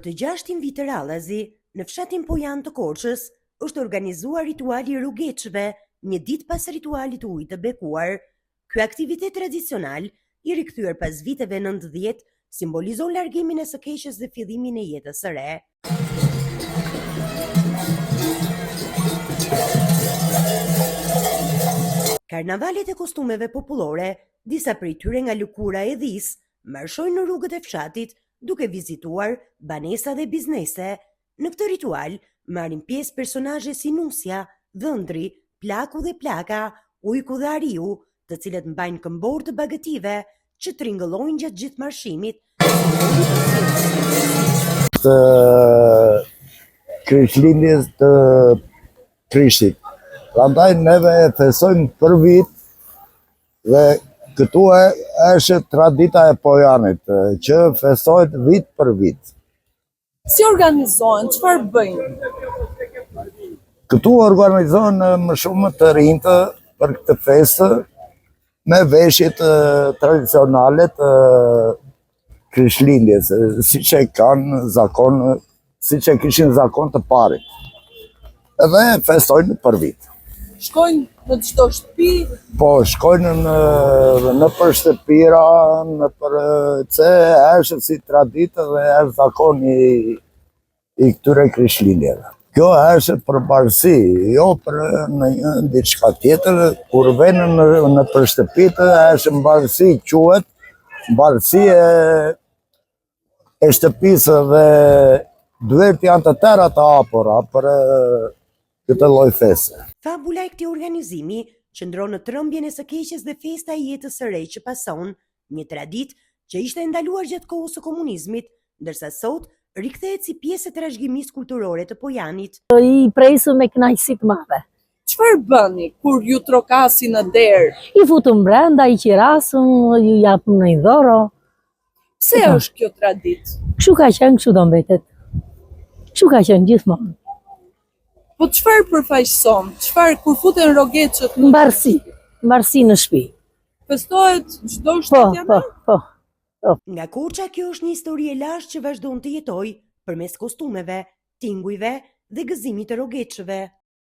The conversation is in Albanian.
Për të 6 vite radhazi, në fshatin Pojan të Korçës, është organizuar rituali i rrugeçve, një ditë pas ritualit të ujit të bekuar. Ky aktivitet tradicional, i rikthyer pas viteve 90, simbolizon largimin e së keqes dhe fillimin e jetës së re. Karnavalet e kostumeve popullore, disa prej tyre nga lëkura e Dhis, marshojnë në rrugët e fshatit duke vizituar banesa dhe biznese. Në këtë ritual marrin pjesë personazhe si Nusja, Dhëndri, Plaku dhe Plaka, Ujku dhe Ariu, të cilët mbajnë këmbor të bagëtive që tringëllojnë gjatë gjithë marshimit. Të Krishtlindjes të Krishtit. Prandaj neve e festojmë për vit dhe këtu është tradita e Pojanit, që festohet vit për vit. Si organizohen, çfarë bëjnë? Këtu organizohen më shumë të rinjtë për këtë festë me veshjet tradicionale të Krishtlindjes, siç e kanë zakon, siç e kishin zakon të parit. Edhe festojnë për vit. Shkojnë në çdo shtëpi? Po, shkojnë në për shtëpira, në për se është si traditë dhe është zakon i këtyre Krishtlindjeve. Kjo është për barësi, jo për në diçka tjetër, kur vjen në për shtëpitë është barësi, quhet barësi e shtëpisë dhe duhet janë të tëra të hapura për këtë lloj feste. Fabula e këtij organizimi qëndron në trembjen e së keqes dhe festa e jetës së re që pason, një traditë që ishte ndaluar gjatë kohës së komunizmit, ndërsa sot rikthehet si pjesë e trashëgimisë kulturore të Pojanit. I presëm me kënaqësi të madhe. Çfarë bëni kur ju trokasin në derë? I futëm brenda, i qirasëm, ju japëm në dhoro. Pse është kjo traditë? Kështu ka qenë, kështu do mbetet. Kështu ka qenë gjithmonë. Po çfarë përfaqëson? Çfarë kur futen rrogeçët? Mbarësi në shtëpi. Festohet çdo shtet janë? Po. Nga Korça, kjo është një histori e lashtë që vazhdon të jetojë përmes kostumeve, tingujve dhe gëzimit të rrogeçëve.